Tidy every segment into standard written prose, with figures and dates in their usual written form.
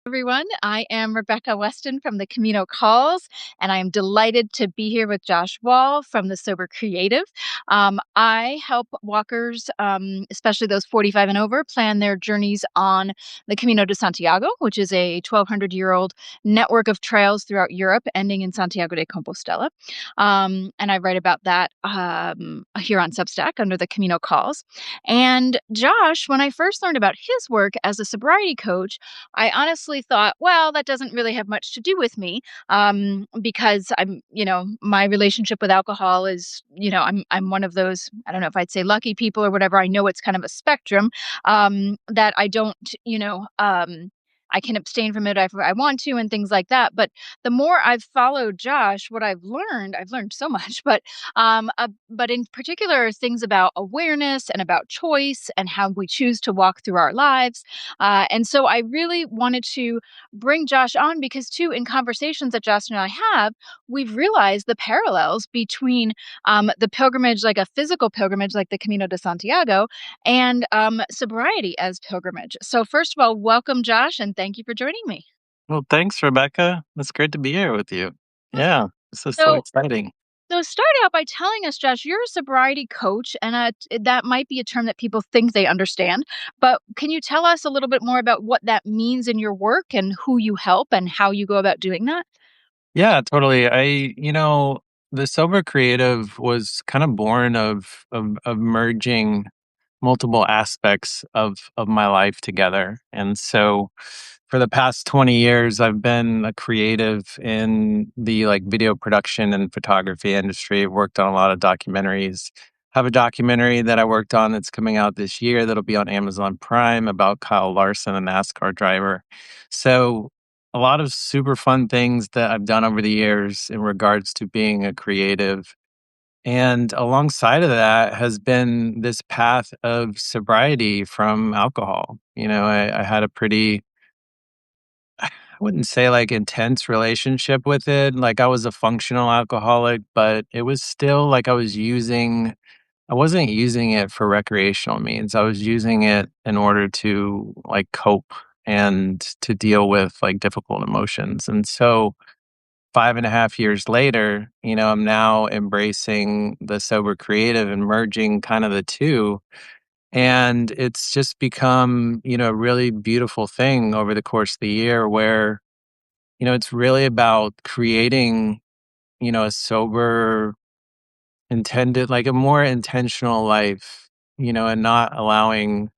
Everyone. I am Rebecca Weston from the Camino Calls, and I am delighted to be here with Josh Wall from the Sober Creative. I help walkers, especially those 45 and over, plan their journeys on the Camino de Santiago, which is a 1,200-year-old network of trails throughout Europe, ending in Santiago de Compostela. And I write about that here on Substack under the Camino Calls. And Josh, when I first learned about his work as a sobriety coach, I honestly thought, well, that doesn't really have much to do with me, because my relationship with alcohol is, I'm one of those, I don't know if I'd say lucky people or whatever. I know it's kind of a spectrum, that I don't, I can abstain from it if I want to and things like that. But the more I've followed Josh, what I've learned so much, but in particular, things about awareness and about choice and how we choose to walk through our lives. And so I really wanted to bring Josh on because, too, in conversations that Josh and I have, we've realized the parallels between the pilgrimage, like a physical pilgrimage, like the Camino de Santiago, and sobriety as pilgrimage. So, first of all, welcome, Josh, and thank you for joining me. Well, thanks, Rebecca. It's great to be here with you. Yeah, this is so So, exciting. So start out by telling us, Josh, you're a sobriety coach, and that might be a term that people think they understand. But can you tell us a little bit more about what that means in your work and who you help and how you go about doing that? Yeah, totally. The Sober Creative was kind of born of merging multiple aspects of my life together. And so for the past 20 years, I've been a creative in the video production and photography industry. I've worked on a lot of documentaries. Have a documentary that I worked on that's coming out this year that'll be on Amazon Prime about Kyle Larson, a NASCAR driver. So a lot of super fun things that I've done over the years in regards to being a creative. And alongside of that has been this path of sobriety from alcohol. I had a pretty, I wouldn't say intense relationship with it. Like I was a functional alcoholic, but it was still like I wasn't using it for recreational means. I was using it in order to cope and to deal with difficult emotions. And so 5.5 years later, I'm now embracing the sober creative and merging kind of the two. And it's just become, a really beautiful thing over the course of the year where, it's really about creating, a sober, intended, like a more intentional life, and not allowing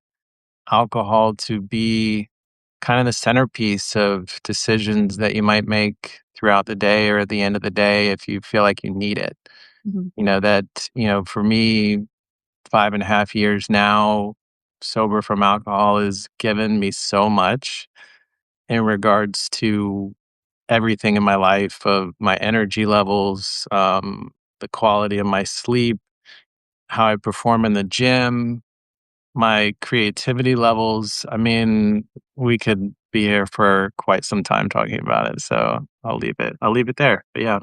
alcohol to be kind of the centerpiece of decisions that you might make throughout the day or at the end of the day if you feel like you need it. Mhm. For me, 5.5 years now, sober from alcohol has given me so much in regards to everything in my life of my energy levels, the quality of my sleep, how I perform in the gym, my creativity levels. I mean, we could be here for quite some time talking about it, so I'll leave it there, but yeah.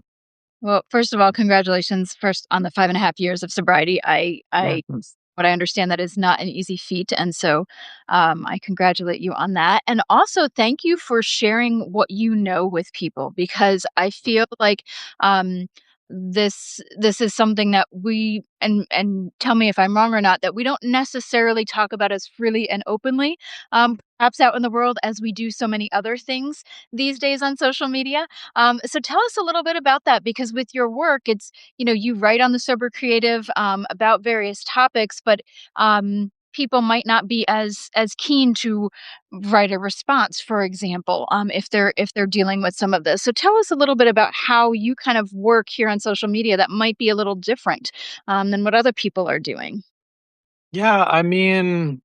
Well, first of all, congratulations first on the 5.5 years of sobriety. Yeah, What I understand, that is not an easy feat, and so I congratulate you on that. And also, thank you for sharing what you know with people, because I feel like um, this is something that we, and tell me if I'm wrong or not, that we don't necessarily talk about as freely and openly, perhaps out in the world, as we do so many other things these days on social media. So tell us a little bit about that, because with your work, it's, you write on the Sober Creative about various topics, but people might not be as keen to write a response, for example, if they're dealing with some of this. So tell us a little bit about how you kind of work here on social media that might be a little different than what other people are doing. yeah, I mean,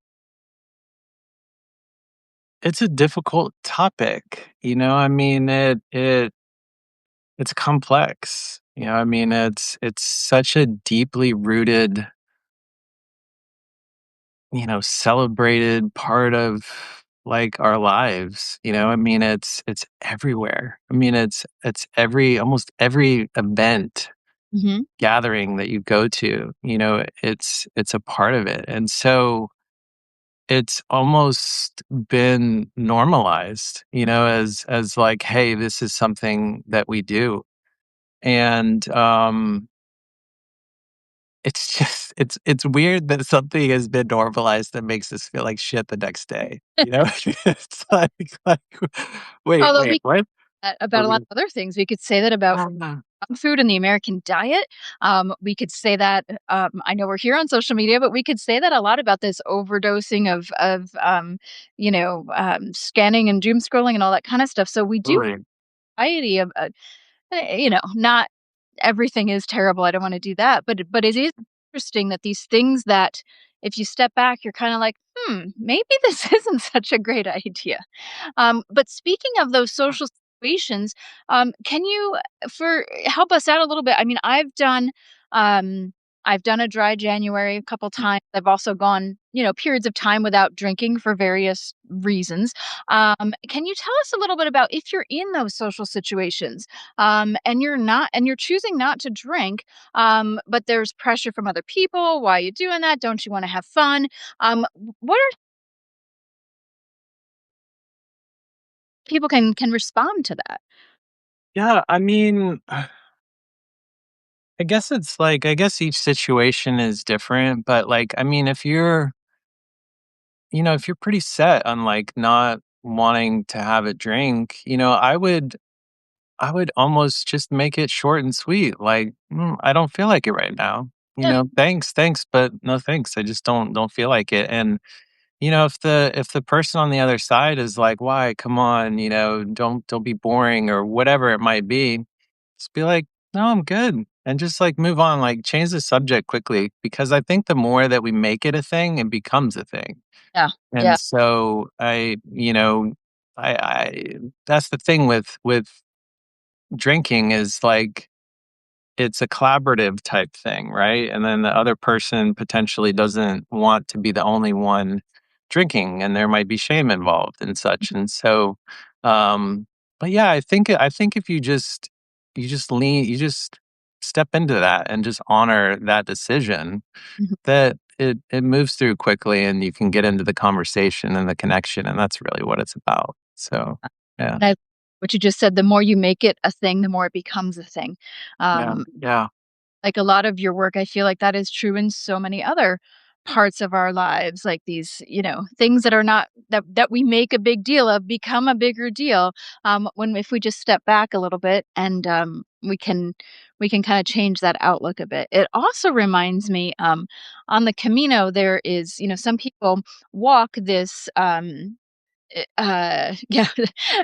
it's a difficult topic, I mean, it's complex, I mean, it's such a deeply rooted, celebrated part of our lives, I mean, it's everywhere. I mean, it's every almost every event, Hmm. gathering that you go to, it's a part of it. And so it's almost been normalized, as like, hey, this is something that we do. And it's just it's weird that something has been normalized that makes us feel like shit the next day, you know? It's like Although wait, what? that about a lot Okay. of other things. We could say that about Ah, junk food and the American diet. We could say that, I know we're here on social media, but we could say that a lot about this overdosing of scanning and doom scrolling and all that kind of stuff. So we do really. variety of, not everything is terrible. I don't want to do that, but it is interesting that these things that if you step back, you're kind of like, maybe this isn't such a great idea. But speaking of those social situations, can you for help us out a little bit? I mean, I've done a dry January a couple times. I've also gone, periods of time without drinking for various reasons. Can you tell us a little bit about if you're in those social situations, and you're choosing not to drink, but there's pressure from other people? Why are you doing that? Don't you want to have fun? What are people can respond to that? Yeah, I mean, I guess each situation is different, but, like, I mean, if you're pretty set on, like, not wanting to have a drink, I would almost just make it short and sweet, like, I don't feel like it right now," Yeah, "Thanks, but no thanks, I just don't feel like it," and, if the person on the other side is like, "Why? Come on, don't be boring," or whatever it might be, just be like, "No, I'm good," and just, like, move on, like, change the subject quickly, because I think the more that we make it a thing, it becomes a thing, yeah, yeah. and so I that's the thing with drinking is, like, it's a collaborative type thing, right? And then the other person potentially doesn't want to be the only one drinking, and there might be shame involved and such. And so, um, but yeah, I think if you just step into that and just honor that decision, Mhm. that it moves through quickly, and you can get into the conversation and the connection, and that's really what it's about. So, yeah, And I what you just said, the more you make it a thing, the more it becomes a thing. yeah, Um, yeah. like a lot of your work, I feel like that is true in so many other parts of our lives, like these, things that are not that we make a big deal of become a bigger deal, when if we just step back a little bit and, we can kinda change that outlook a bit. It also reminds me, on the Camino, there is, some people walk this, yeah,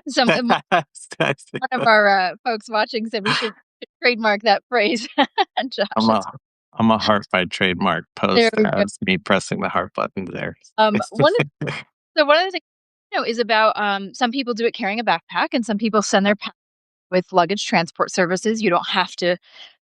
some one of our, folks watching said we should trademark that phrase. Josh, I'm that's a I'm a heart by trademark there post we that go. has me pressing the heart button there. One of one of the things, is about, some people do it carrying a backpack, and some people send their with luggage transport services. You don't have to,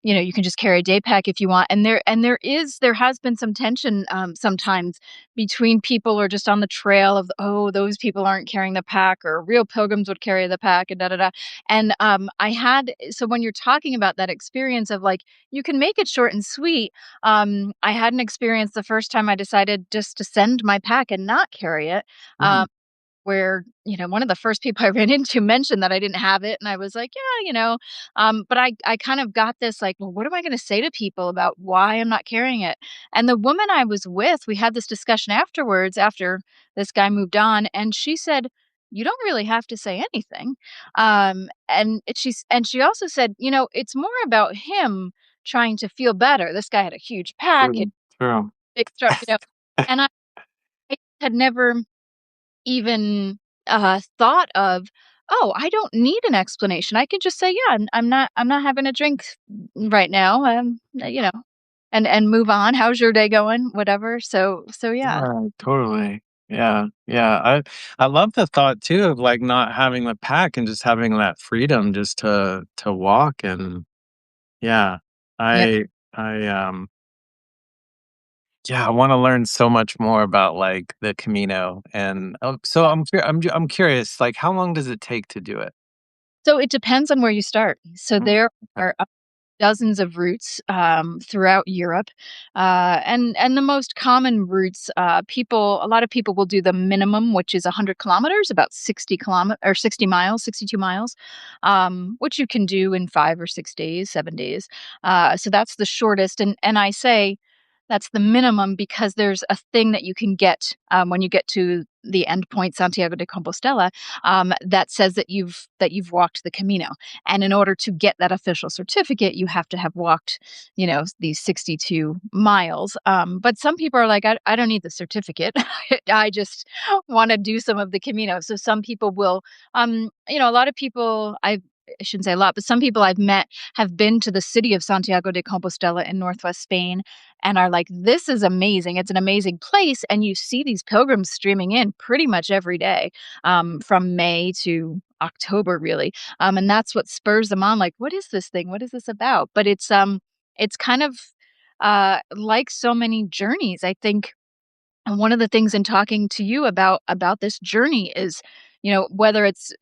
you can just carry a day pack if you want. There has been some tension, sometimes between people or just on the trail of, oh, those people aren't carrying the pack, or real pilgrims would carry the pack, and da da da. And I had so when you're talking about that experience of like you can make it short and sweet, I had an experience the first time I decided just to send my pack and not carry it. Mm, Where, one of the first people I ran into mentioned that I didn't have it, and I was like, "Yeah," but I kind of got this like, "Well, what am I gonna say to people about why I'm not carrying it?" And the woman I was with, we had this discussion afterwards after this guy moved on, and she said, "You don't really have to say anything." And she also said, "It's more about him trying to feel better." This guy had a huge pack, true, true. big truck, and I had never even, thought of, "Oh, I don't need an explanation. I can just say, yeah, I'm not having a drink right now, and move on. How's your day going?" Whatever. So yeah. Yeah, totally. Yeah, yeah. I love the thought too of, like, not having the pack and just having that freedom just to walk, and yeah. Yeah. I yeah, I wanna learn so much more about, like, the Camino, and, so I'm curious, like, how long does it take to do it? So it depends on where you start. So Mm, there okay. are dozens of routes throughout Europe, and the most common routes, a lot of people will do the minimum, which is 100 kilometers, about 60 miles, 62 miles, which you can do in 5 or 6 days, 7 days. So that's the shortest, and I say that's the minimum because there's a thing that you can get when you get to the end point, Santiago de Compostela, that says that you've walked the Camino. And in order to get that official certificate, you have to have walked, these 62 miles. But some people are like, I don't need the certificate. I just want to do some of the Camino. So some people will, a lot of people, I shouldn't say a lot, but some people I've met have been to the city of Santiago de Compostela in northwest Spain and are like, this is amazing. It's an amazing place. And you see these pilgrims streaming in pretty much every day, from May to October, really. And that's what spurs them on. Like, what is this thing? What is this about? But it's kind of like so many journeys. I think and one of the things in talking to you about this journey is, whether it's,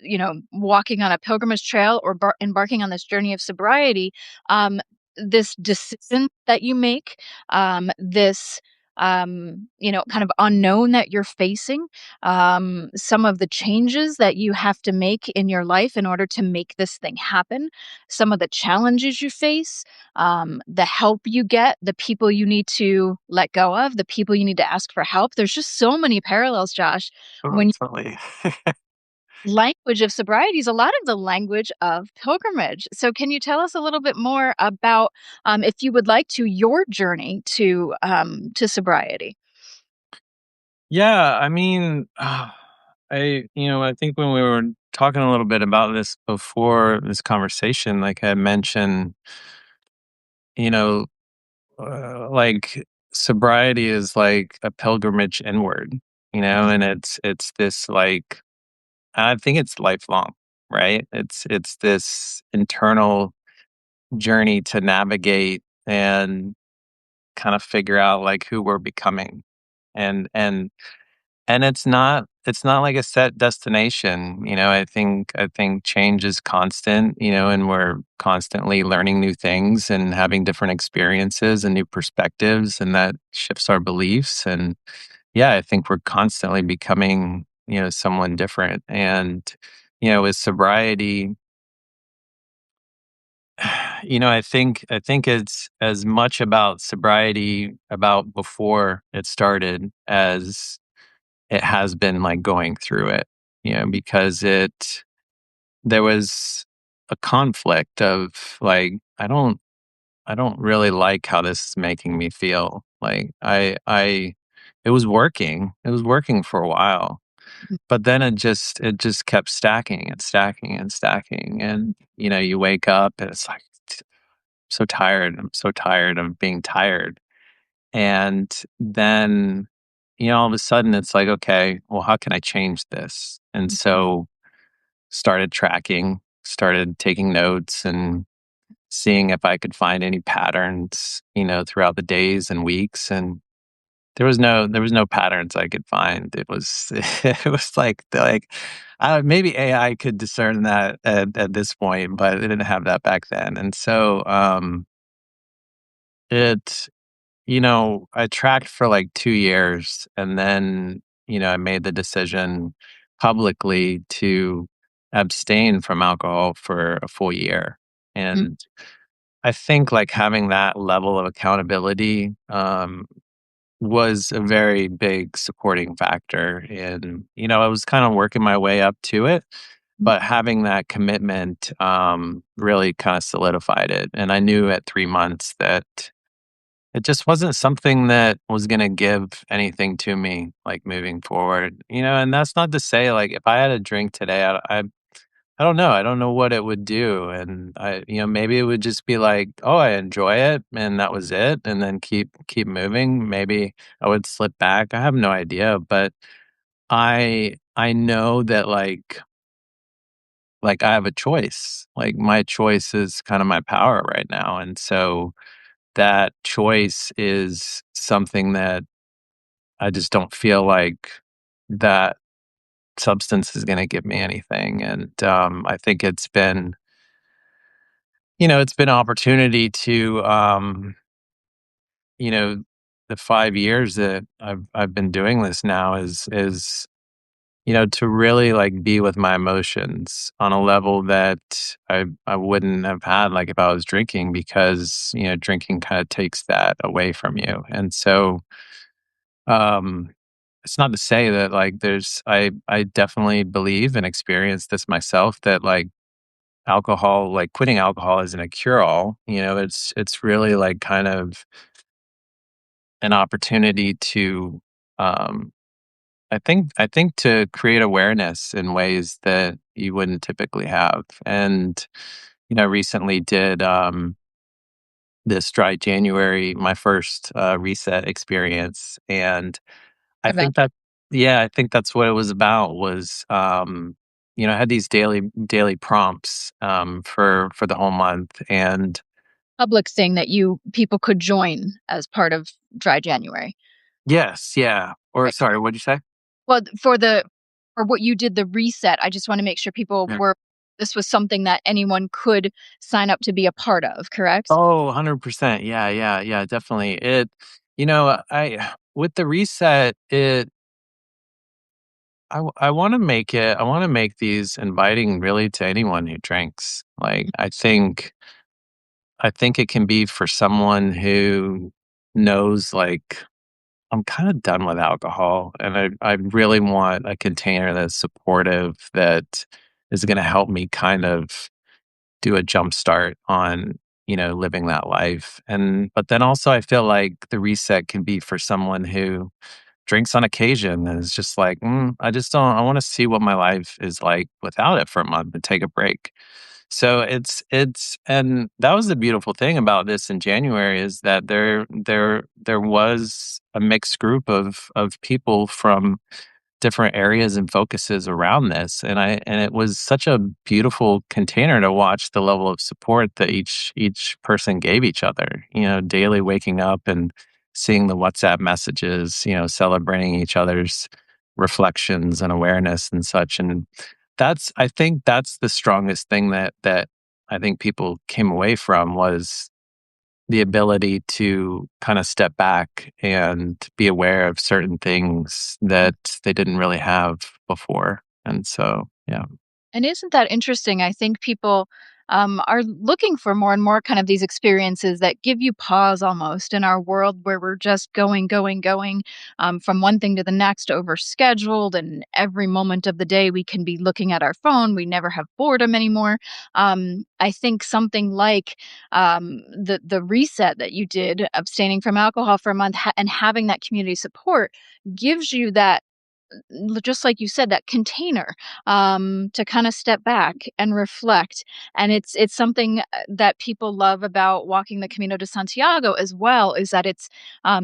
walking on a pilgrimage trail or embarking on this journey of sobriety, this decision that you make, this kind of unknown that you're facing, some of the changes that you have to make in your life in order to make this thing happen, some of the challenges you face, the help you get, the people you need to let go of, the people you need to ask for help. There's just so many parallels, Josh. When Totally. language of sobriety is a lot of the language of pilgrimage. So, can you tell us a little bit more about, if you would like to, your journey to sobriety? Yeah, I mean, I think when we were talking a little bit about this before this conversation, like I mentioned, you know, like sobriety is like a pilgrimage inward, and it's this like I think it's lifelong, right? It's this internal journey to navigate and kind of figure out like who we're becoming. And and it's not like a set destination, I think change is constant, and we're constantly learning new things and having different experiences and new perspectives, and that shifts our beliefs. And yeah, I think we're constantly becoming, someone different. And with sobriety, I think it's as much about sobriety about before it started as it has been like going through it, because there was a conflict of like, I don't really like how this is making me feel. Like it was working for a while, but then it just kept stacking and stacking and stacking. And, you wake up and it's like, so tired. I'm so tired of being tired. And then, all of a sudden it's like, okay, well, how can I change this? And so started tracking, started taking notes and seeing if I could find any patterns, throughout the days and weeks. And there was no patterns I could find. It was it was like maybe AI could discern that at this point, but it didn't have that back then. And so it I tracked for like 2 years, and then, I made the decision publicly to abstain from alcohol for a full year. Mhm, And I think like having that level of accountability was a very big supporting factor. And, I was kind of working my way up to it, mhm, but having that commitment really kind of solidified it. And I knew at 3 months that it just wasn't something that was gonna give anything to me, like, moving forward, and that's not to say, like, if I had a drink today, I don't know, I don't know what it would do. And maybe it would just be like, "Oh, I enjoy it," and that was it, and then keep moving. Maybe I would slip back, I have no idea. But I know that, like, I have a choice, like, my choice is kinda my power right now. And so that choice is something that I just don't feel like that substance is gonna give me anything. And, I think it's been it's been an opportunity to, you know, the 5 years that I've been doing this now is to really, like, be with my emotions on a level that I wouldn't have had, like, if I was drinking because, drinking kinda takes that away from you, and so, um, it's not to say that, like, I definitely believe and experience this myself that, like, quitting alcohol isn't a cure-all, it's really, like, kind of an opportunity to, um I think to create awareness in ways that you wouldn't typically have. And, recently did this dry January, my first reset experience. And I About think that yeah, I think that's what it was about was I had these daily prompts for the whole month. And public thing that you people could join as part of Dry January. yes, yeah. Or Right. sorry, what'd you say? Well, for what you did, the reset, I just wanna make sure people were this was something that anyone could sign up to be a part of, correct? Oh, 100%. Yeah, yeah, yeah, definitely. I with the reset, I wanna make these inviting really to anyone who drinks. Like, I think it can be for someone who knows, like, I'm kinda done with alcohol, and I really want a container that's supportive, that is gonna help me kind of do a jump start on, living that life. But then also I feel like the reset can be for someone who drinks on occasion and is just like, I just don't, I want to see what my life is like without it for a month and take a break. So and that was the beautiful thing about this in January is that there was a mixed group of people from different areas and focuses around this, and it was such a beautiful container to watch the level of support that each person gave each other, daily waking up and seeing the WhatsApp messages, celebrating each other's reflections and awareness and such. And I think that's the strongest thing that I think people came away from was the ability to kind of step back and be aware of certain things that they didn't really have before. And so, yeah. And isn't that interesting? I think people are looking for more and more kind of these experiences that give you pause almost in our world where we're just going, going, going from one thing to the next, overscheduled. And every moment of the day, we can be looking at our phone. We never have boredom anymore. I think something like the reset that you did, abstaining from alcohol for a month and having that community support gives you that just like you said, that container to kind of step back and reflect. And it's something that people love about walking the Camino de Santiago as well is that it's a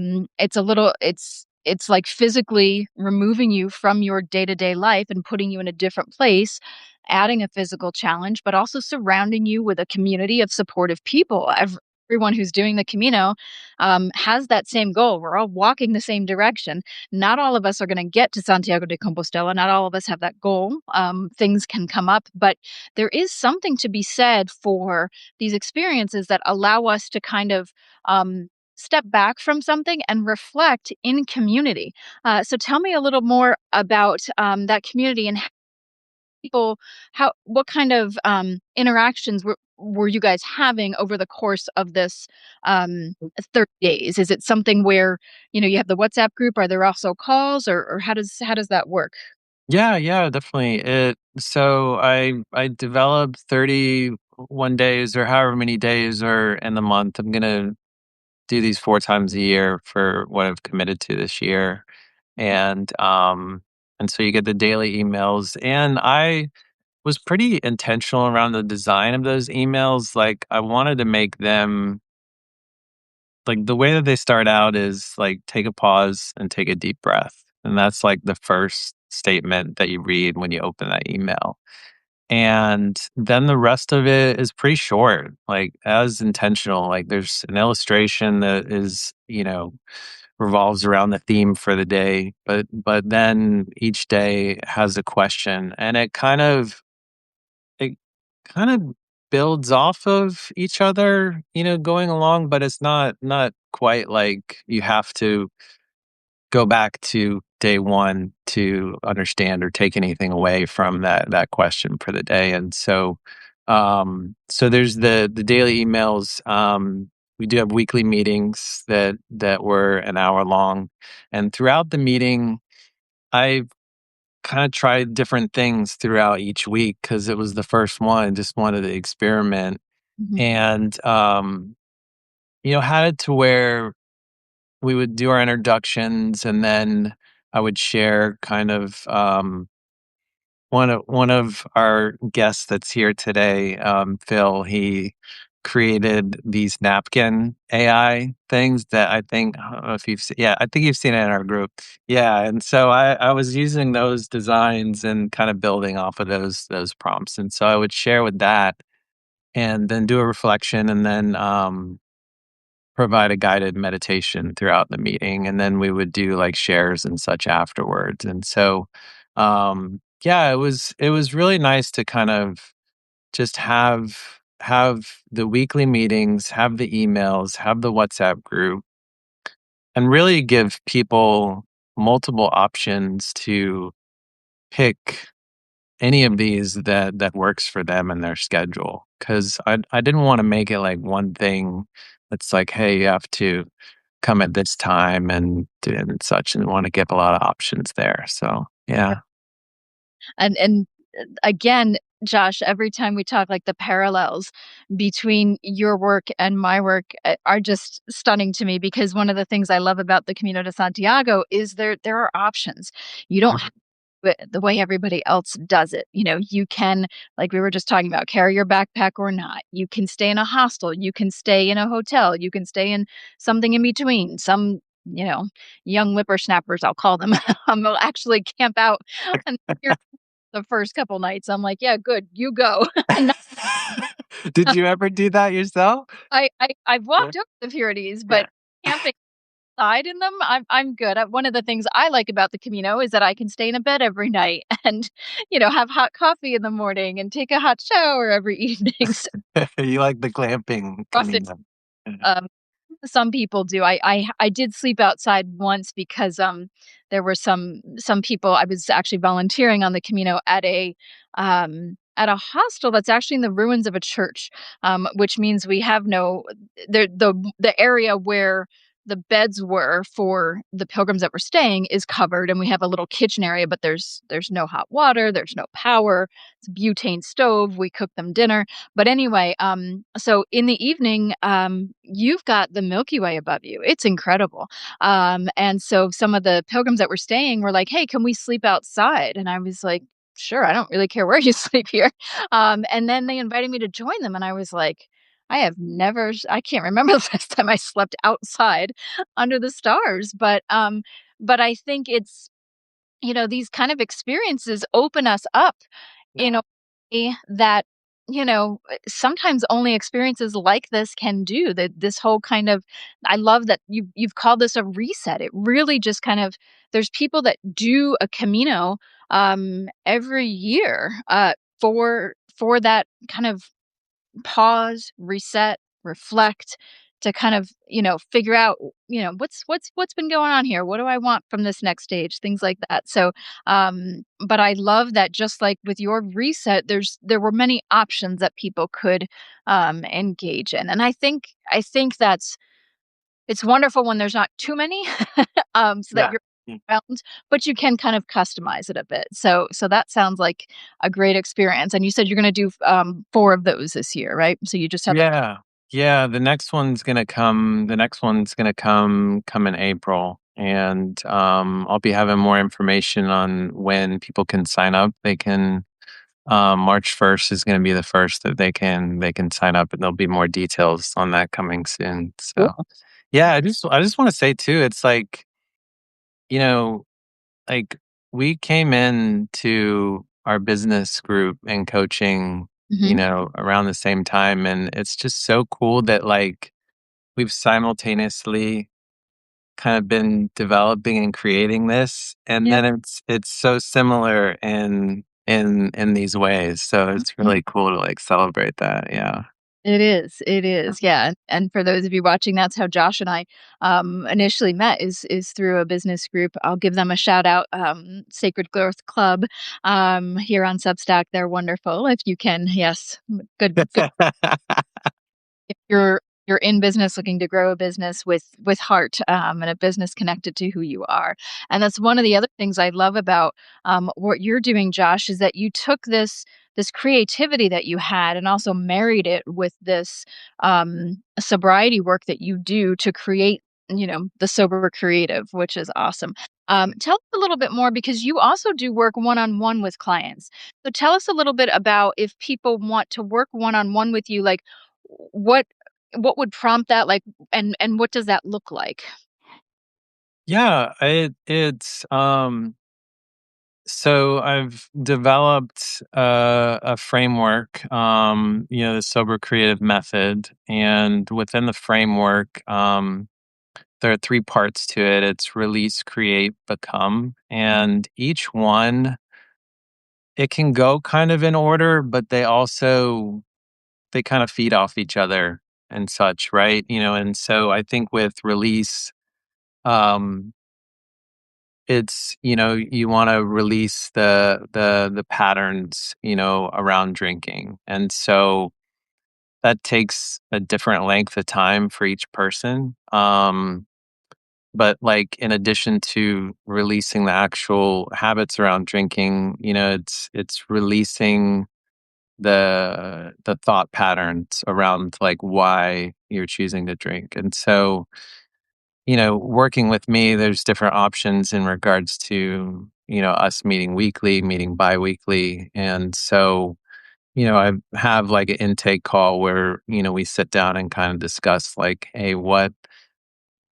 little it's like physically removing you from your day-to-day life and putting you in a different place, adding a physical challenge, but also surrounding you with a community of supportive people. Everyone who's doing the Camino has that same goal. We're all walking the same direction. Not all of us are going to get to Santiago de Compostela. Not all of us have that goal. Things can come up, but there is something to be said for these experiences that allow us to kind of step back from something and reflect in community. So tell me a little more about that community and people how what kind of interactions were you guys having over the course of this 30 days? Is it something where you have the WhatsApp group? Are there also calls, or how does that work? Yeah, yeah, definitely. I developed 31 days or however many days are in the month. I'm gonna do these 4 times a year for what I've committed to this year. And so you get the daily emails. And I was pretty intentional around the design of those emails. Like, I wanted to make them like, the way that they start out is like, take a pause and take a deep breath. And that's like the first statement that you read when you open that email. And then the rest of it is pretty short, like as intentional. Like, there's an illustration that revolves around the theme for the day, but then each day has a question, and it kind of builds off of each other, going along, but it's not quite like you have to go back to day one to understand or take anything away from that question for the day. And so there's the daily emails. We do have weekly meetings that were an hour long, and throughout the meeting, I kind of tried different things throughout each week because it was the first one. Just wanted to experiment, Mhm. and had it to where we would do our introductions, and then I would share kind of one of our guests that's here today, Phil. He created these napkin AI things that I don't know if you've seen. Yeah, I think you've seen it in our group. Yeah, and so I was using those designs and kind of building off of those prompts, and so I would share with that, and then do a reflection, and then provide a guided meditation throughout the meeting, and then we would do like shares and such afterwards. And so yeah, it was really nice to kind of just have the weekly meetings, have the emails, have the WhatsApp group, and really give people multiple options to pick any of these that works for them and their schedule. Because I didn't want to make it like one thing that's like, hey, you have to come at this time and such, and want to give a lot of options there. So yeah. And again, Josh, every time we talk, like the parallels between your work and my work are just stunning to me because one of the things I love about the Camino de Santiago is there are options. You don't have it the way everybody else does it. You can, like we were just talking about, carry your backpack or not. You can stay in a hostel. You can stay in a hotel. You can stay in something in between. Some, young whippersnappers, I'll call them, will actually camp out and the first couple nights. I'm like, "Yeah, good, you go." No, Did you ever do that yourself? I've Yeah. walked over the Pyrenees, but camping outside in them, I'm good. One of the things I like about the Camino is that I can stay in a bed every night and, have hot coffee in the morning and take a hot shower every evening. So You like the glamping rough Camino. Yeah. um Some people do. I did sleep outside once because, there were some people I was actually volunteering on the Camino at a hostel that's actually in the ruins of a church, which means we have no the area where the beds were for the pilgrims that were staying is covered, and we have a little kitchen area, but there's no hot water, there's no power. It's a butane stove, we cook them dinner. But anyway, so in the evening, you've got the Milky Way above you. It's incredible. And so some of the pilgrims that were staying were like, "Hey, can we sleep outside?" And I was like, "Sure, I don't really care where you sleep here." And then they invited me to join them, and I was like, I can't remember the last time I slept outside under the stars. But I think it's, these kind of experiences open us up in Yeah. a way that, sometimes only experiences like this can do. That this whole kind of I love that you've called this a reset. It really just kind of there's people that do a Camino every year for that kind of pause, reset, reflect to kind of, figure out, what's been going on here? What do I want from this next stage? Things like that. So, but I love that just like with your reset, there were many options that people could engage in. And I think that's it's wonderful when there's not too many, so that Yeah. you're around, but you can kind of customize it a bit. So that sounds like a great experience. And you said you're going to do 4 of those this year, right? So you just have Yeah. Yeah, the next one's gonna come in April, and, I'll be having more information on when people can sign up. They can March 1st is gonna be the first that they can sign up, and there'll be more details on that coming soon. cool. So, yeah, I just wanna say too, it's like, you know, like, we came in to our business group and coaching, Hmm. around the same time, and it's just so cool that, like, we've simultaneously kind of been developing and creating this, and Yeah. then it's so similar in in these ways. So it's Mhm. really cool to like celebrate that. Yeah. It is, yeah, and for those of you watching, that's how Josh and I, initially met is through a business group. I'll give them a shout out, Sacred Growth Club, here on Substack. They're wonderful. If you can, yes, good if you're in business looking to grow a business with heart, and a business connected to who you are. And that's one of the other things I love about what you're doing, Josh, is that you took this creativity that you had and also married it with this sobriety work that you do to create, the sober creative, which is awesome. Tell us a little bit more because you also do work one on one with clients. So tell us a little bit about if people want to work one on one with you, like what what would prompt that, like, and what does that look like? Yeah, it's so I've developed a framework, the sober creative method, and within the framework, there are three parts to it. It's release, create, become, and each one it can go kind of in order, but they kind of feed off each other and such, right? And so I think with release, um, it's you want to release the patterns around drinking, and so that takes a different length of time for each person. But like in addition to releasing the actual habits around drinking, it's releasing the thought patterns around like why you're choosing to drink. And so working with me, there's different options in regards to, us meeting weekly, meeting biweekly. And so, I have like an intake call where, we sit down and kind of discuss like, hey, what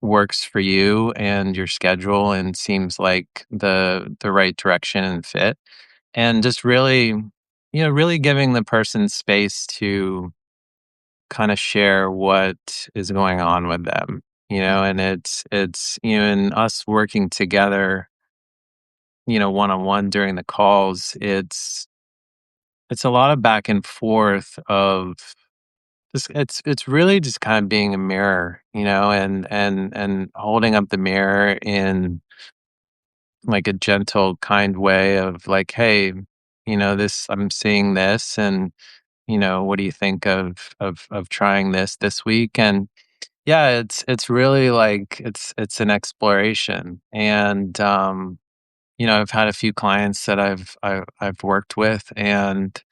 works for you and your schedule and seems like the right direction and fit. And just really, really giving the person space to kind of share what is going on with them, and it's and us working together, one on one during the calls, it's a lot of back and forth of just it's really just kind of being a mirror, and holding up the mirror in like a gentle, kind way of like, hey, this I'm seeing this, and what do you think of trying this week? And yeah, it's really like it's an exploration. And I've had a few clients that I've worked with, and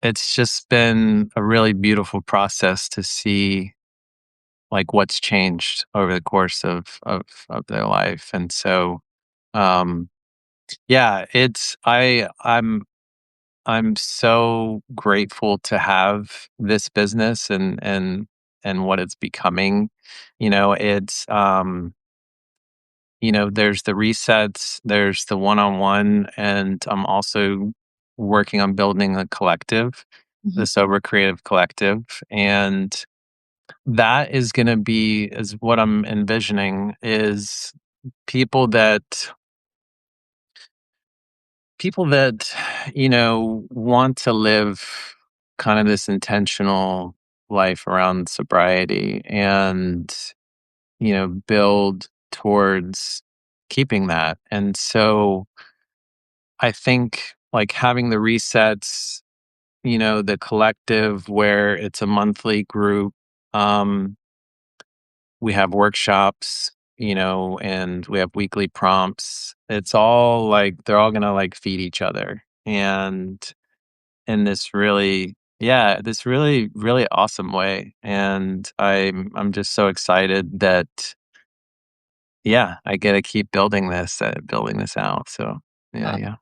it's just been a really beautiful process to see like what's changed over the course of their life. And so um yeah, I'm so grateful to have this business and what it's becoming. There's the resets, there's the one-on-one, and I'm also working on building a collective, Mhm, the Sober Creative Collective. And that is going to be is what I'm envisioning is people that people that want to live kind of this intentional life around sobriety and build towards keeping that. And so I think like having the resets, the collective where it's a monthly group, um we have workshops, and we have weekly prompts. It's all like they're all gonna like feed each other. And in this really yeah, this really, really awesome way. And I'm just so excited that yeah, I get to keep building this out. So yeah, uh, yeah.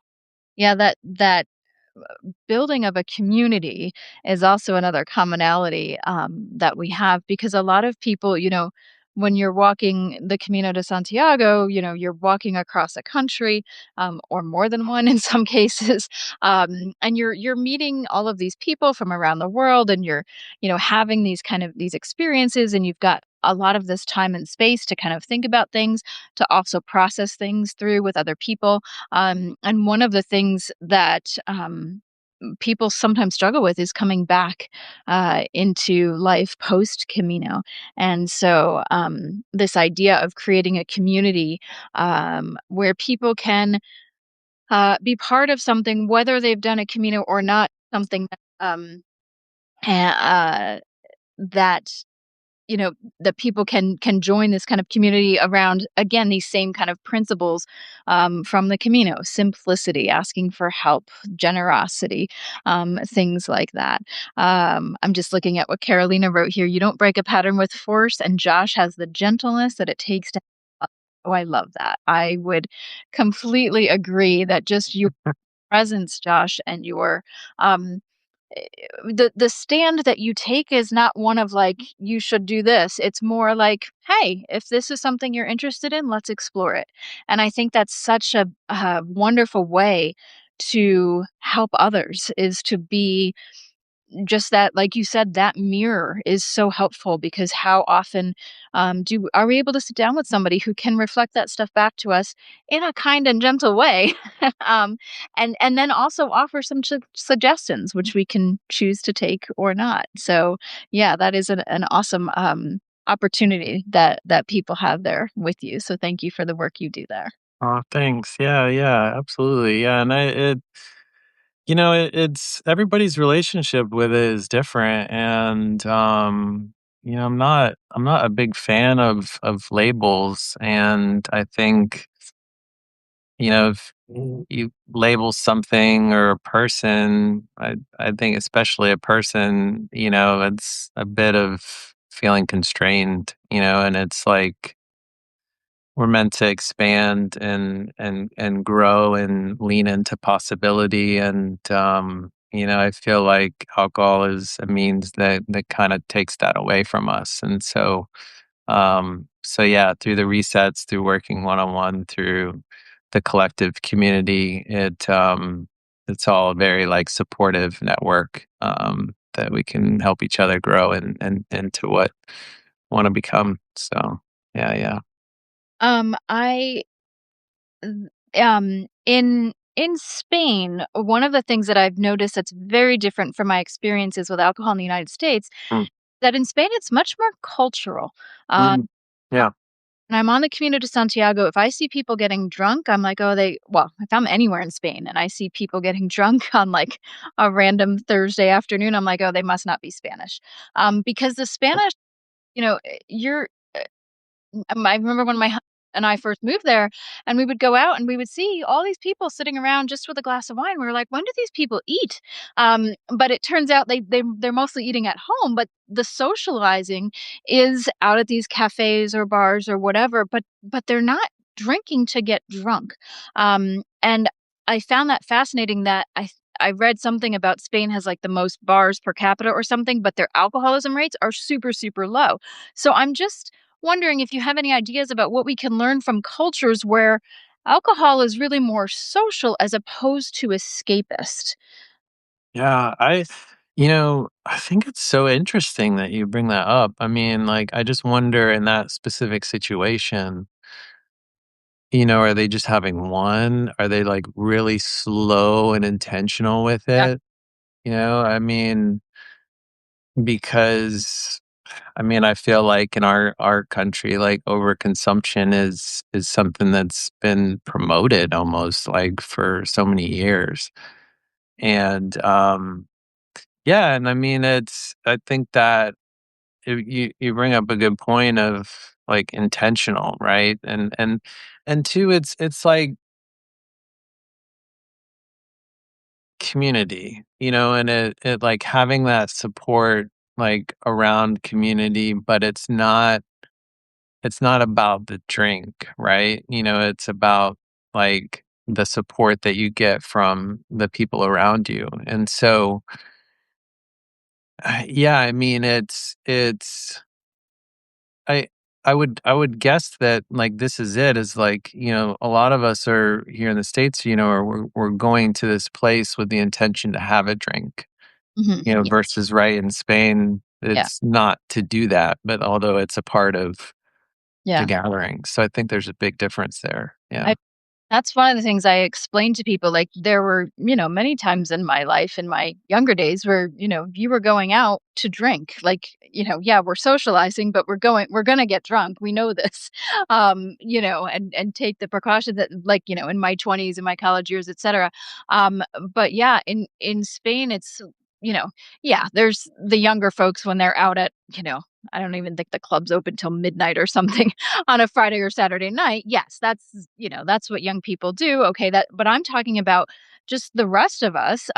yeah, that building of a community is also another commonality that we have because a lot of people, when you're walking the Camino de Santiago, you're walking across a country or more than one in some cases, and you're meeting all of these people from around the world, and you're having these kind of these experiences, and you've got a lot of this time and space to kind of think about things, to also process things through with other people. And one of the things that people sometimes struggle with is coming back into life post Camino. And so, this idea of creating a community where people can be part of something, whether they've done a Camino or not, something uh, that that people can join this kind of community around, again, these same kind of principles from the Camino: simplicity, asking for help, generosity, things like that. I'm just looking at what Carolina wrote here. You don't break a pattern with force, and Josh has the gentleness that it takes to. Oh, I love that. I would completely agree that just your presence, Josh, and your um, eh, the stand that you take is not one of like, you should do this. It's more like, hey, if this is something you're interested in, let's explore it. And I think that's such a wonderful way to help others, is to be just that, like you said, that mirror is so helpful, because how often do are we able to sit down with somebody who can reflect that stuff back to us in a kind and gentle way, um, and then also offer some suggestions which we can choose to take or not. So yeah, that is an awesome opportunity that people have there with you. So thank you for the work you do there. Oh, thanks. Yeah, yeah, absolutely. Yeah, and it's everybody's relationship with it is different, and I'm not a big fan of labels, and I think if you label something or a person, I think especially a person, it's a bit of feeling constrained, and it's like we're meant to expand and grow and lean into possibility. And I feel like alcohol is a means that kind of takes that away from us. And so yeah, through the resets, through working one on one, through the collective community, it's all a very like supportive network, that we can help each other grow and into what want to become. So yeah, yeah. I in Spain, one of the things that I've noticed that's very different from my experiences with alcohol in the United States, Mm, that in Spain it's much more cultural. Uh, mm, yeah. when I'm on the Camino de Santiago, if I see people getting drunk, I'm like, oh, if I'm anywhere in Spain and I see people getting drunk on like a random Thursday afternoon, I'm like, oh, they must not be Spanish, because the Spanish, you're I remember when my husband and I first moved there, and we would go out and we would see all these people sitting around just with a glass of wine. We were like, "When do these people eat?" But it turns out they're mostly eating at home, but the socializing is out at these cafes or bars or whatever. But they're not drinking to get drunk. And I found that fascinating. That I read something about Spain has like the most bars per capita or something, but their alcoholism rates are super super low. So I'm just wondering if you have any ideas about what we can learn from cultures where alcohol is really more social as opposed to escapist. Yeah, I think it's so interesting that you bring that up. I mean, like, I just wonder in that specific situation, are they just having one? Are they like really slow and intentional with Yeah. it? I mean, because I feel like in our country, like overconsumption is something that's been promoted almost like for so many years. And yeah, and I think that you bring up a good point of like intentional, right? And two, it's like community, and it like having that support like around community, but it's not about the drink, right? It's about like the support that you get from the people around you. And so yeah, it's I I would guess that, like, this is it, is like, a lot of us are here in the States, or we're going to this place with the intention to have a drink, Hmm. Yeah. versus right in Spain. Yeah. it's not to do that, but although it's a part of the Yeah. gathering. So I think there's a big difference there. Yeah. I That's one of the things I explain to people, like, there were, many times in my life, in my younger days where, you were going out to drink, like, yeah, we're socializing, but we're gonna get drunk. We know this. And take the precaution that, like, in my 20s, in my college years, etc. But yeah, in Spain, it's, you know, yeah, there's the younger folks when they're out at, I don't even think the club's open till midnight or something on a Friday or Saturday night. Yes, that's what young people do. Okay, but I'm talking about just the rest of us.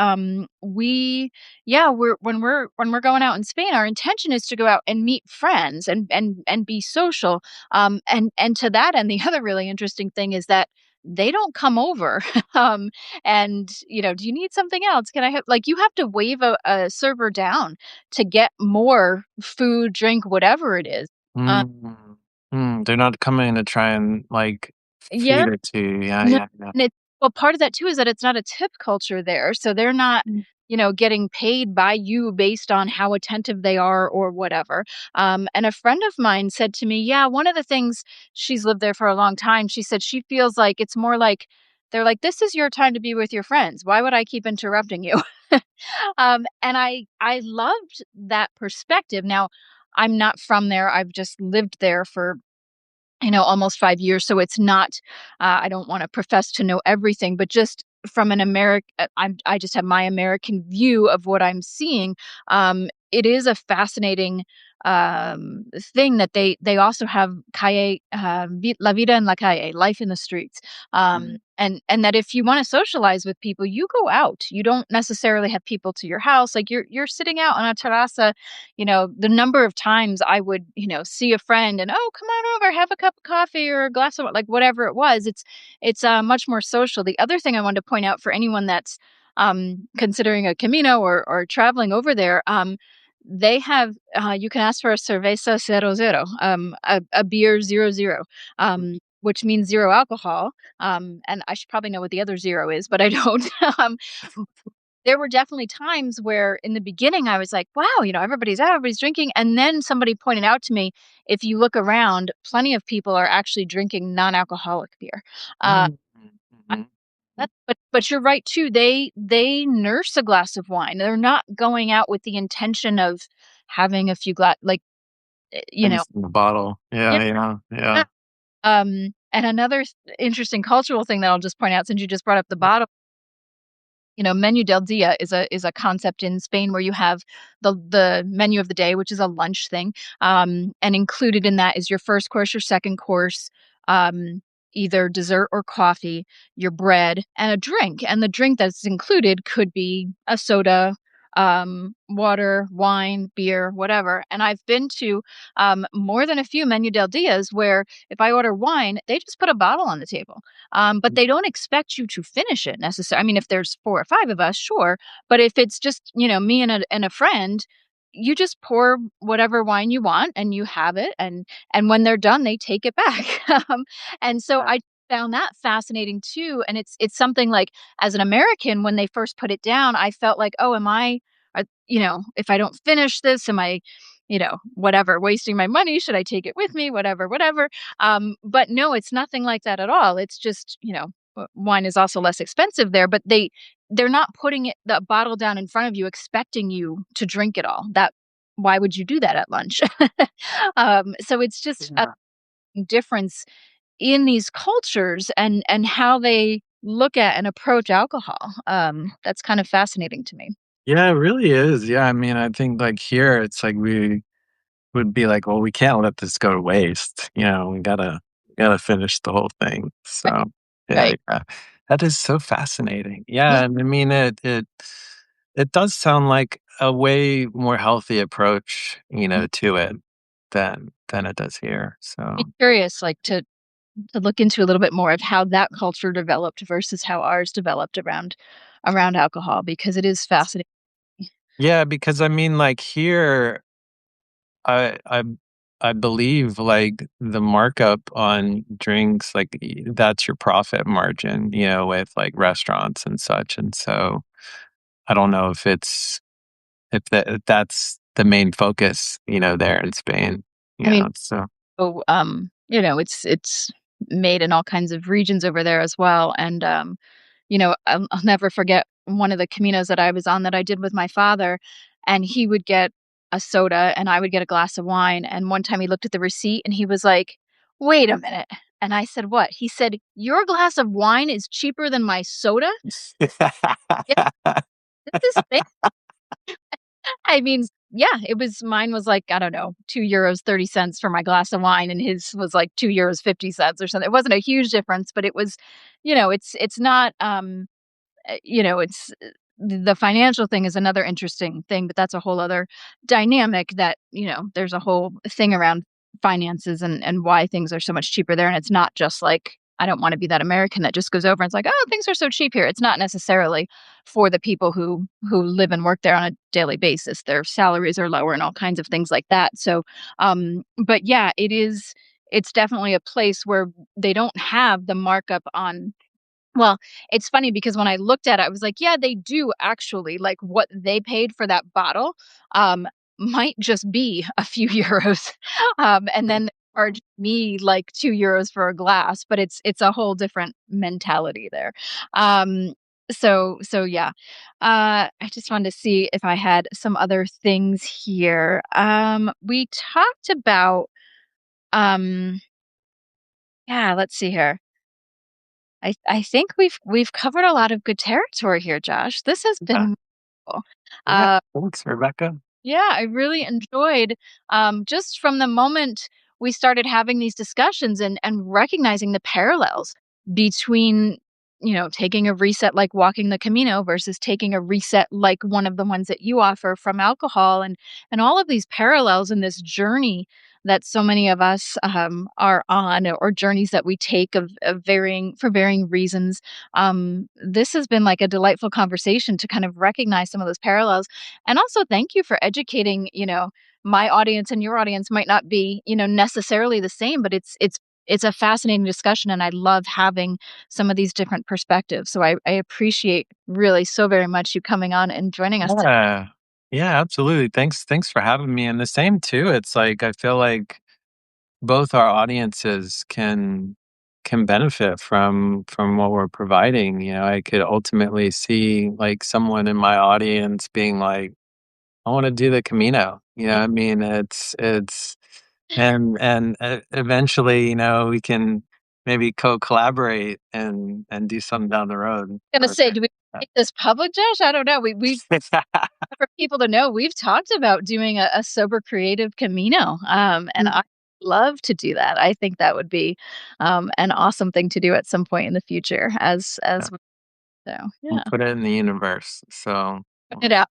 We Yeah, we're going out in Spain, our intention is to go out and meet friends and be social. And to that end, the other really interesting thing is that they don't come over. And do you need something else? Can I have, like, you have to wave a server down to get more food, drink, whatever it is. Um, Mm. They're not coming to try and, like, yeah, feed it to you. Yeah, no, yeah, yeah. and well, part of that too is that it's not a tip culture there, so they're not, Mm. getting paid by you based on how attentive they are or whatever. And a friend of mine said to me, yeah, one of the things, she's lived there for a long time, she said she feels like it's more like they're like, "This is your time to be with your friends. Why would I keep interrupting you?" And I loved that perspective. Now, I'm not from there. I've just lived there for almost 5 years, so it's not, I don't wanna profess to know everything, but just from an I just have my American view of what I'm seeing. It is a fascinating, thing that they also have calle, la vida en la calle, life in the streets. Mm. And that if you wanna socialize with people, you go out. You don't necessarily have people to your house, like, you're sitting out on a terraza. The number of times I would, see a friend and, "Oh, come on over, have a cup of coffee or a glass of like, whatever it was." It's much more social. The other thing I wanted to point out for anyone that's, considering a Camino or traveling over there, they have, you can ask for a cerveza cero cero, a beer 00, which means 0 alcohol, and I should probably know what the other 0 is, but I don't. Um, there were definitely times where in the beginning I was like, "Wow, everybody's out, everybody's drinking." And then somebody pointed out to me, if you look around, plenty of people are actually drinking non-alcoholic beer. Uh, Mm. I Mhm. that but you're right too. They nurse a glass of wine. They're not going out with the intention of having a few like, Tasting the bottle. yeah. Yeah, yeah, yeah. And another interesting cultural thing that I'll just point out since you just brought up the bottle. Menu del dia is a concept in Spain where you have the menu of the day, which is a lunch thing, and included in that is your first course, your second course, um, either dessert or coffee, your bread, and a drink. And the drink that's included could be a soda, water, wine, beer, whatever. And I've been to more than a few menu del dias where if I order wine, they just put a bottle on the table. But they don't expect you to finish it necessarily. I mean, if there's 4 or 5 of us, sure, but if it's just, me and a friend, you just pour whatever wine you want and you have it, and when they're done, they take it back. And so Yeah. I found that fascinating too, and it's something like, as an American, when they first put it down, I felt like, "Oh, am I if I don't finish this, am I, whatever, wasting my money? Should I take it with me? Whatever, whatever." But no, it's nothing like that at all. It's just, wine is also less expensive there, but they're not putting the bottle down in front of you expecting you to drink it all. Why would you do that at lunch? So it's just a Yeah. difference in these cultures and how they look at and approach alcohol. That's kind of fascinating to me. Yeah, it really is. Yeah, I mean, I think, like, here, it's like we would be like, "Well, we can't let this go to waste." We gotta finish the whole thing. Right. So, yeah, Right. yeah. That is so fascinating. Yeah. Yeah, and I mean, it does sound like a way more healthy approach, to it than it does here. Be So, curious, like, to look into a little bit more of how that culture developed versus how ours developed around alcohol, because it is fascinating. yeah, because I mean, like, here, I I I believe, like, the markup on drinks, like, that's your profit margin, with, like, restaurants and such, and so I don't know if that's the main focus, there in Spain. I mean, So so, it's made in all kinds of regions over there as well, and, I'll never forget one of the Caminos that I was on that I did with my father, and he would get a soda and I would get a glass of wine, and one time he looked at the receipt and he was like, "Wait a minute." And I said, "What?" He said, "Your glass of wine is cheaper than my soda?" Yeah, this is fa I mean, yeah, it was mine was like, I don't know, €2 30 for my glass of wine, and his was like €2 50 or something. It wasn't a huge difference, but it was, it's not, it's the financial thing is another interesting thing, but that's a whole other dynamic that, there's a whole thing around finances and why things are so much cheaper there. And it's not just like, I don't want to be that American that just goes over and it's like, oh, things are so cheap here. It's not necessarily for the people who live and work there on a daily basis. Their salaries are lower and all kinds of things like that. So but yeah, it's definitely a place where they don't have the markup on, well, it's funny because when I looked at it, I was like, "Yeah, they do actually, like, what they paid for that bottle, um, might just be a few euros." And then they charged me, like, €2 for a glass, but it's a whole different mentality there. So yeah. I just wanted to see if I had some other things here. We talked about, um yeah, let's see here. I think we've covered a lot of good territory here, Josh. This has yeah, been wonderful. yeah. Uh, Thanks, Rebecca. yeah, I really enjoyed, just from the moment we started having these discussions and recognizing the parallels between, taking a reset like walking the Camino versus taking a reset like one of the ones that you offer from alcohol, and all of these parallels in this journey that so many of us are on, or journeys that we take of varying for varying reasons. This has been like a delightful conversation to kind of recognize some of those parallels, and also thank you for educating, my audience and your audience might not be, necessarily the same, but it's a fascinating discussion and I love having some of these different perspectives. So I appreciate really so very much you coming on and joining us today. Yeah. Yeah, absolutely. Thanks for having me. And the same too. It's like I feel like both our audiences can benefit from what we're providing. I could ultimately see like someone in my audience being like, I want to do the Camino. I mean, it's and eventually, we can maybe co-collaborate and do something down the road. Gonna say, do we make this public, Josh? I don't know. We for people to know, we've talked about doing a sober creative Camino, and I love to do that. I think that would be an awesome thing to do at some point in the future. Yeah, So we'll yeah, put it in the universe. So put it out,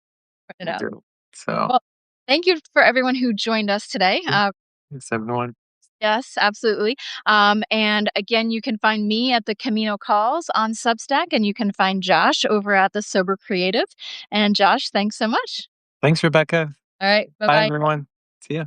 put it we'll out. do. So Well, thank you for everyone who joined us today. thanks, everyone. Yes, absolutely. And again, you can find me at the Camino Calls on Substack, and you can find Josh over at the Sober Creative. And Josh, thanks so much. Thanks, Rebecca. All right, bye Bye, bye. everyone. See ya.